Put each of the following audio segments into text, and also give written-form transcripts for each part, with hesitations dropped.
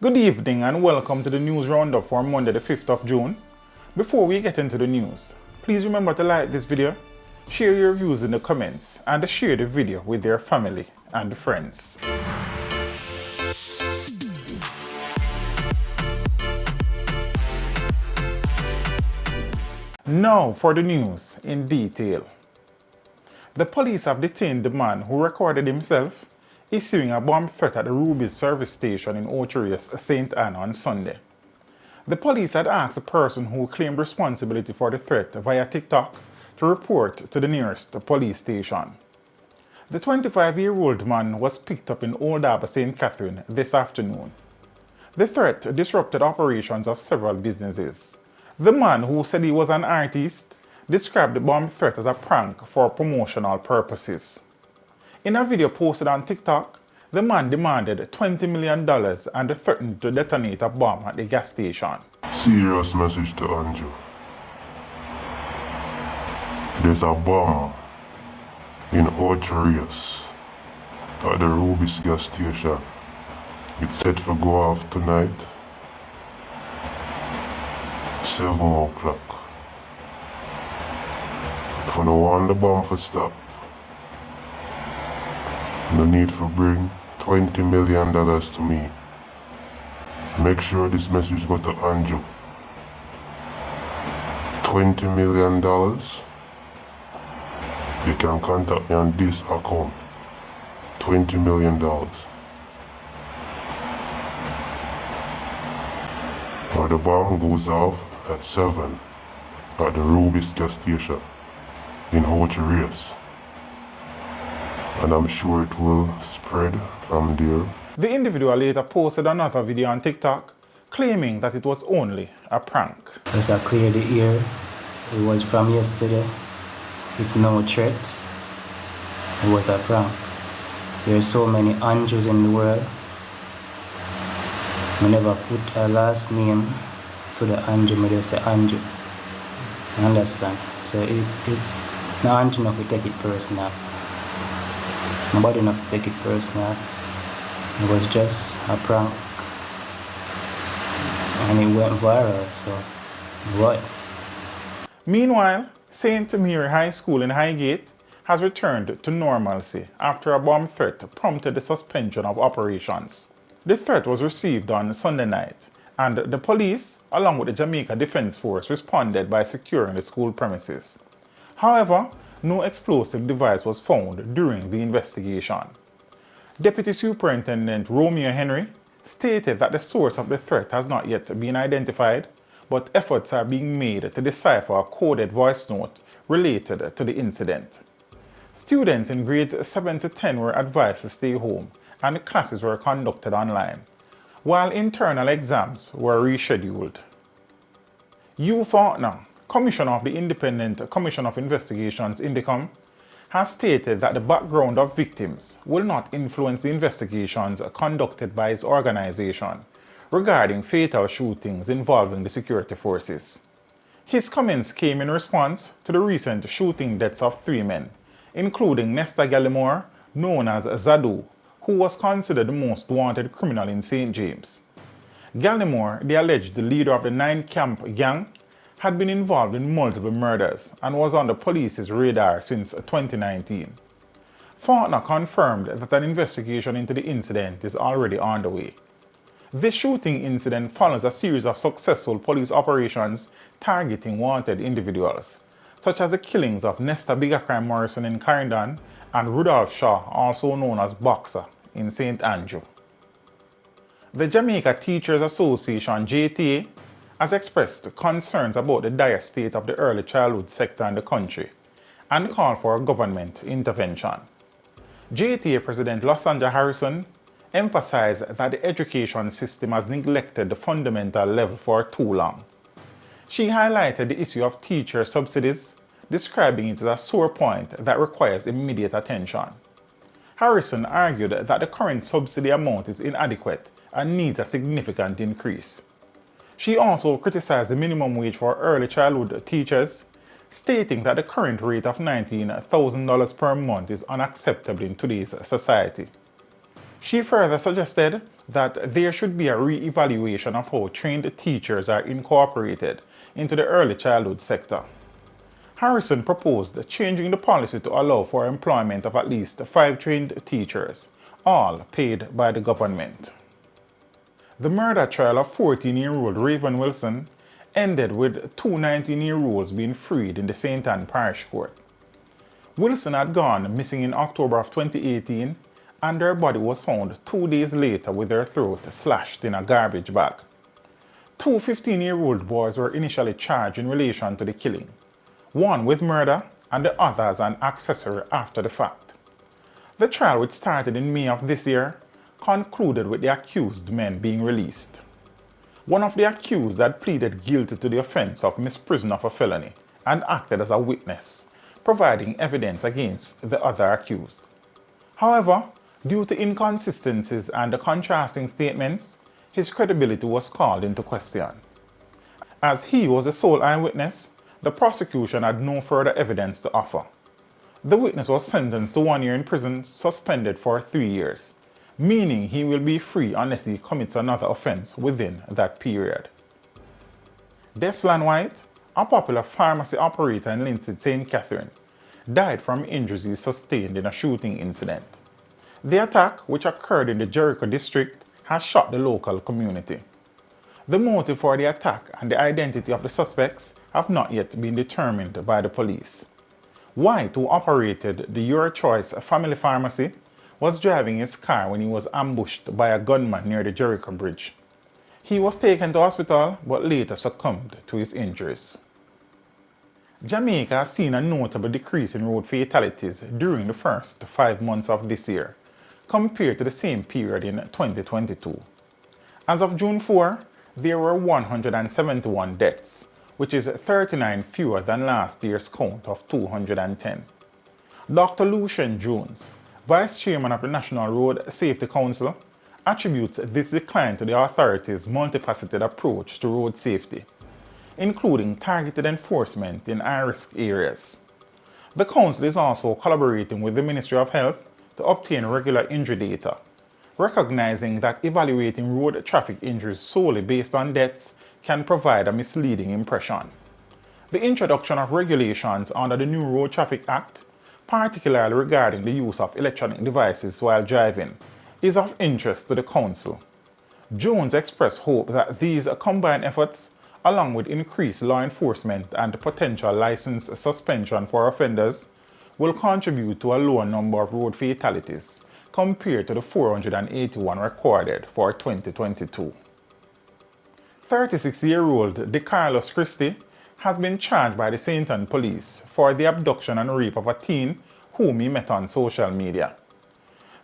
Good evening and welcome to the news roundup for Monday the 5th of June. Before we get into the news, please remember to like this video, share your views in the comments, and share the video with your family and friends. Now for the news in detail. The police have detained the man who recorded himself issuing a bomb threat at the Ruby's service station in Ocho St. Anne on Sunday. The police had asked the person who claimed responsibility for the threat via TikTok to report to the nearest police station. The 25-year-old man was picked up in Old Harbour St. Catherine this afternoon. The threat disrupted operations of several businesses. The man, who said he was an artist, described the bomb threat as a prank for promotional purposes. In a video posted on TikTok, the man demanded $20 million and threatened to detonate a bomb at the gas station. Serious message to Andrew. There's a bomb in Ocho at the Ruby's gas station. It's set to go off tonight, 7 o'clock. If you don't want the bomb to stop, no need to bring $20 million to me. Make sure this message go to Andrew. $20 million. You can contact me on this account. $20 million. Or the bomb goes off at 7 at the Ruby's gas station in Ocho. And I'm sure it will spread from there. The individual later posted another video on TikTok claiming that it was only a prank. Yes, I cleared the air. It was from yesterday. It's no threat. It was a prank. There are so many Andrews in the world. I never put a last name to the Andrew, I just say Andrew. You understand? So it's not Andrew enough to take it personal. Nobody enough to take it personal. It was just a prank. And it went viral, so what? Meanwhile, St. Mary High School in Highgate has returned to normalcy after a bomb threat prompted the suspension of operations. The threat was received on Sunday night, and the police, along with the Jamaica Defense Force, responded by securing the school premises. However, no explosive device was found during the investigation. Deputy Superintendent Romeo Henry stated that the source of the threat has not yet been identified, but efforts are being made to decipher a coded voice note related to the incident. Students in grades 7 to 10 were advised to stay home, and classes were conducted online, while internal exams were rescheduled. Hugh Faulkner, Commissioner of the Independent Commission of Investigations INDECOM, has stated that the background of victims will not influence the investigations conducted by his organization regarding fatal shootings involving the security forces. His comments came in response to the recent shooting deaths of 3 men, including Nesta Gallimore, known as Zadu, who was considered the most wanted criminal in St. James. Gallimore, the alleged leader of the 9-camp gang, had been involved in multiple murders and was on the police's radar since 2019. Faulkner confirmed that an investigation into the incident is already underway. This shooting incident follows a series of successful police operations targeting wanted individuals, such as the killings of Nesta Biggercrime Morrison in Clarendon and Rudolph Shaw, also known as Boxer, in St. Andrew. The Jamaica Teachers Association, JTA, has expressed concerns about the dire state of the early childhood sector in the country and called for a government intervention. JTA President Losandra Harrison emphasized that the education system has neglected the fundamental level for too long. She highlighted the issue of teacher subsidies, describing it as a sore point that requires immediate attention. Harrison argued that the current subsidy amount is inadequate and needs a significant increase. She also criticized the minimum wage for early childhood teachers, stating that the current rate of $19,000 per month is unacceptable in today's society. She further suggested that there should be a re-evaluation of how trained teachers are incorporated into the early childhood sector. Harrison proposed changing the policy to allow for employment of at least 5 trained teachers, all paid by the government. The murder trial of 14-year-old Raven Wilson ended with 2 19-year-olds being freed in the St. Ann Parish Court. Wilson had gone missing in October of 2018, and her body was found 2 days later with her throat slashed in a garbage bag. 2 15-year-old boys were initially charged in relation to the killing, one with murder and the other as an accessory after the fact. The trial, which started in May of this year, concluded with the accused men being released. One of the accused had pleaded guilty to the offense of misprision of a felony and acted as a witness, providing evidence against the other accused. However, due to inconsistencies and the contrasting statements, his credibility was called into question. As he was the sole eyewitness, the prosecution had no further evidence to offer. The witness was sentenced to 1 year in prison, suspended for 3 years, meaning he will be free unless he commits another offense within that period. Deslan White, a popular pharmacy operator in Lindsay, St. Catherine, died from injuries he sustained in a shooting incident. The attack, which occurred in the Jericho district, has shocked the local community. The motive for the attack and the identity of the suspects have not yet been determined by the police. White, who operated the Your Choice family pharmacy, was driving his car when he was ambushed by a gunman near the Jericho Bridge. He was taken to hospital but later succumbed to his injuries. Jamaica has seen a notable decrease in road fatalities during the first 5 months of this year, compared to the same period in 2022. As of June 4, there were 171 deaths, which is 39 fewer than last year's count of 210. Dr. Lucien Jones, Vice Chairman of the National Road Safety Council, attributes this decline to the authorities' multifaceted approach to road safety, including targeted enforcement in high-risk areas. The Council is also collaborating with the Ministry of Health to obtain regular injury data, recognizing that evaluating road traffic injuries solely based on deaths can provide a misleading impression. The introduction of regulations under the new Road Traffic Act, particularly regarding the use of electronic devices while driving, is of interest to the Council. Jones expressed hope that these combined efforts, along with increased law enforcement and potential license suspension for offenders, will contribute to a lower number of road fatalities compared to the 481 recorded for 2022. 36-year-old DeCarlos Christie has been charged by the St. Ann police for the abduction and rape of a teen whom he met on social media.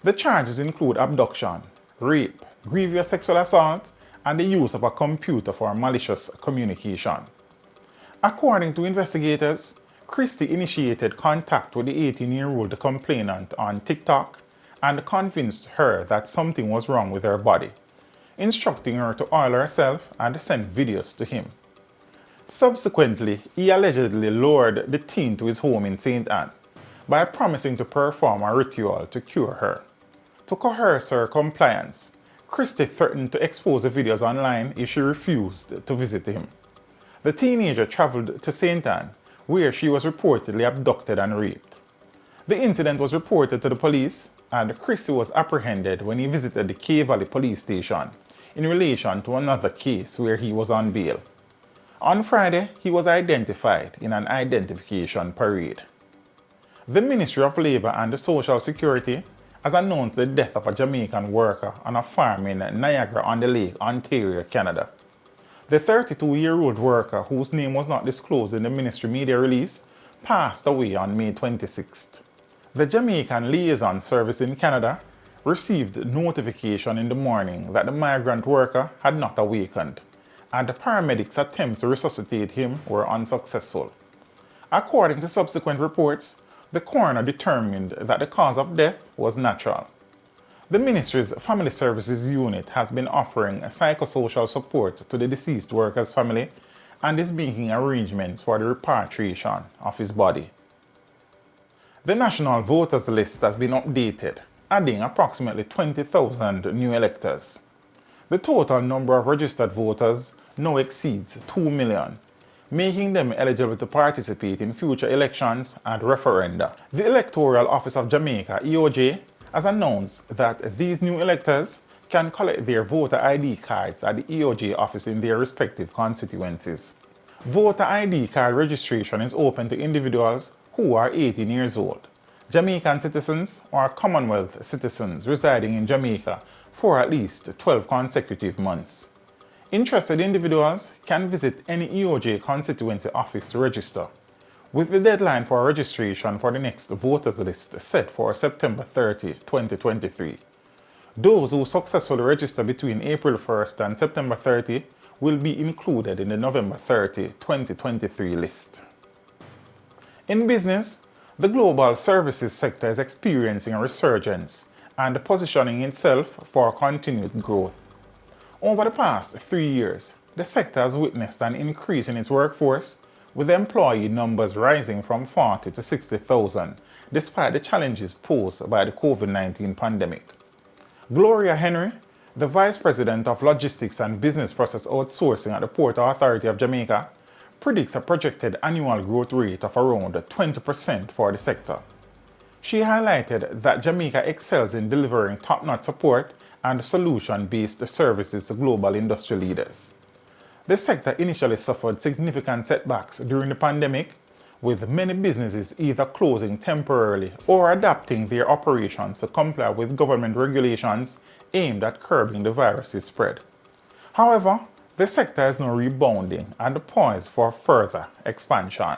The charges include abduction, rape, grievous sexual assault, and the use of a computer for malicious communication. According to investigators, Christie initiated contact with the 18-year-old complainant on TikTok and convinced her that something was wrong with her body, instructing her to oil herself and send videos to him. Subsequently, he allegedly lured the teen to his home in St. Ann by promising to perform a ritual to cure her. To coerce her compliance, Christie threatened to expose the videos online if she refused to visit him. The teenager traveled to St. Ann, where she was reportedly abducted and raped. The incident was reported to the police, and Christie was apprehended when he visited the K Valley police station in relation to another case where he was on bail. On Friday, he was identified in an identification parade. The Ministry of Labour and Social Security has announced the death of a Jamaican worker on a farm in Niagara-on-the-Lake, Ontario, Canada. The 32-year-old worker, whose name was not disclosed in the ministry media release, passed away on May 26th. The Jamaican Liaison Service in Canada received notification in the morning that the migrant worker had not awakened, and the paramedics' attempts to resuscitate him were unsuccessful. According to subsequent reports, the coroner determined that the cause of death was natural. The ministry's Family Services Unit has been offering psychosocial support to the deceased worker's family and is making arrangements for the repatriation of his body. The National Voters List has been updated, adding approximately 20,000 new electors. The total number of registered voters now exceeds 2 million, making them eligible to participate in future elections and referenda. The Electoral Office of Jamaica, EOJ, has announced that these new electors can collect their voter ID cards at the EOJ office in their respective constituencies. Voter ID card registration is open to individuals who are 18 years old, Jamaican citizens or Commonwealth citizens residing in Jamaica for at least 12 consecutive months. Interested individuals can visit any EOJ constituency office to register, with the deadline for registration for the next voters list set for September 30, 2023. Those who successfully register between April 1st and September 30 will be included in the November 30, 2023 list. In business, the global services sector is experiencing a resurgence and positioning itself for continued growth. Over the past 3 years, the sector has witnessed an increase in its workforce, with employee numbers rising from 40 to 60,000, despite the challenges posed by the COVID-19 pandemic. Gloria Henry, the Vice President of Logistics and Business Process Outsourcing at the Port Authority of Jamaica, predicts a projected annual growth rate of around 20% for the sector. She highlighted that Jamaica excels in delivering top-notch support and solution-based services to global industry leaders. The sector initially suffered significant setbacks during the pandemic, with many businesses either closing temporarily or adapting their operations to comply with government regulations aimed at curbing the virus's spread. However, the sector is now rebounding and poised for further expansion.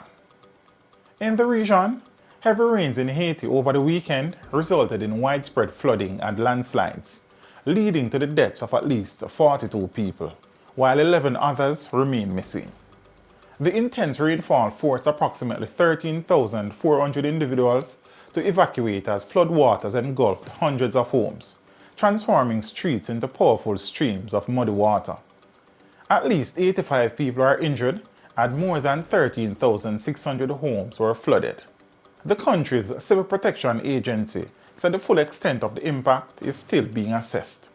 In the region, heavy rains in Haiti over the weekend resulted in widespread flooding and landslides, leading to the deaths of at least 42 people, while 11 others remain missing. The intense rainfall forced approximately 13,400 individuals to evacuate as floodwaters engulfed hundreds of homes, transforming streets into powerful streams of muddy water. At least 85 people are injured and more than 13,600 homes were flooded. The country's Civil Protection Agency said the full extent of the impact is still being assessed.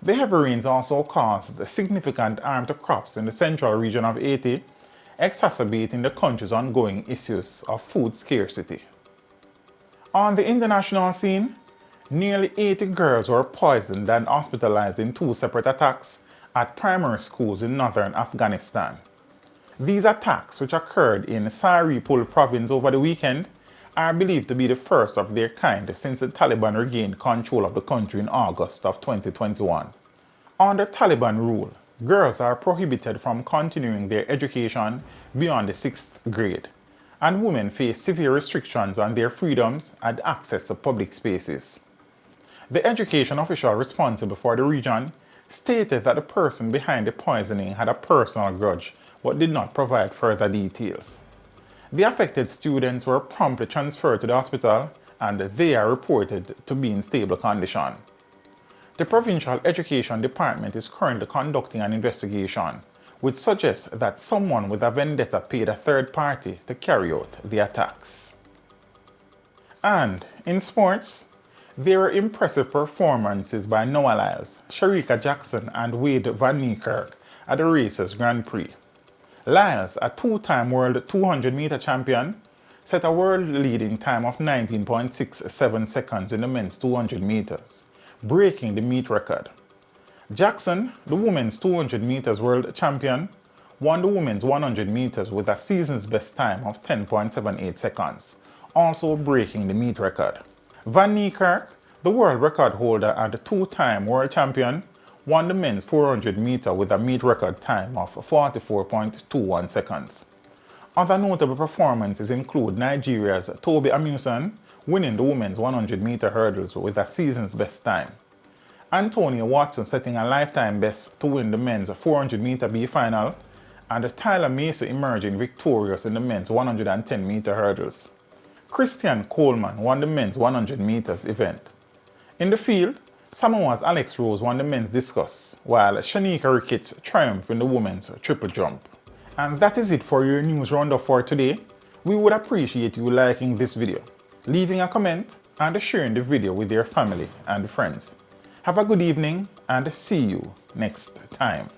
The heavy rains also caused significant harm to crops in the central region of Haiti, exacerbating the country's ongoing issues of food scarcity. On the international scene, nearly 80 girls were poisoned and hospitalized in 2 separate attacks at primary schools in northern Afghanistan. These attacks, which occurred in Saripul province over the weekend, are believed to be the first of their kind since the Taliban regained control of the country in August of 2021. Under Taliban rule, girls are prohibited from continuing their education beyond the 6th grade, and women face severe restrictions on their freedoms and access to public spaces. The education official responsible for the region stated that the person behind the poisoning had a personal grudge but did not provide further details. The affected students were promptly transferred to the hospital and they are reported to be in stable condition. The Provincial Education Department is currently conducting an investigation which suggests that someone with a vendetta paid a third party to carry out the attacks. And in sports, there were impressive performances by Noah Lyles, Sharika Jackson and Wade Van Niekerk at the Racers Grand Prix. Lyles, a 2-time world 200-meter champion, set a world-leading time of 19.67 seconds in the men's 200 meters, breaking the meet record. Jackson, the women's 200 meters world champion, won the women's 100 meters with a season's best time of 10.78 seconds, also breaking the meet record. Van Niekerk, the world record holder and the 2-time world champion, won the men's 400 meter with a meet record time of 44.21 seconds. Other notable performances include Nigeria's Toby Amusan winning the women's 100 meter hurdles with a season's best time, Antonio Watson setting a lifetime best to win the men's 400 meter B final, and Tyler Macy emerging victorious in the men's 110 meter hurdles. Christian Coleman won the men's 100 meters event. In the field, Samoa's Alex Rose won the men's discus, while Shanika Ricketts triumphed in the women's triple jump. And that is it for your news roundup for today. We would appreciate you liking this video, leaving a comment, and sharing the video with their family and friends. Have a good evening and see you next time.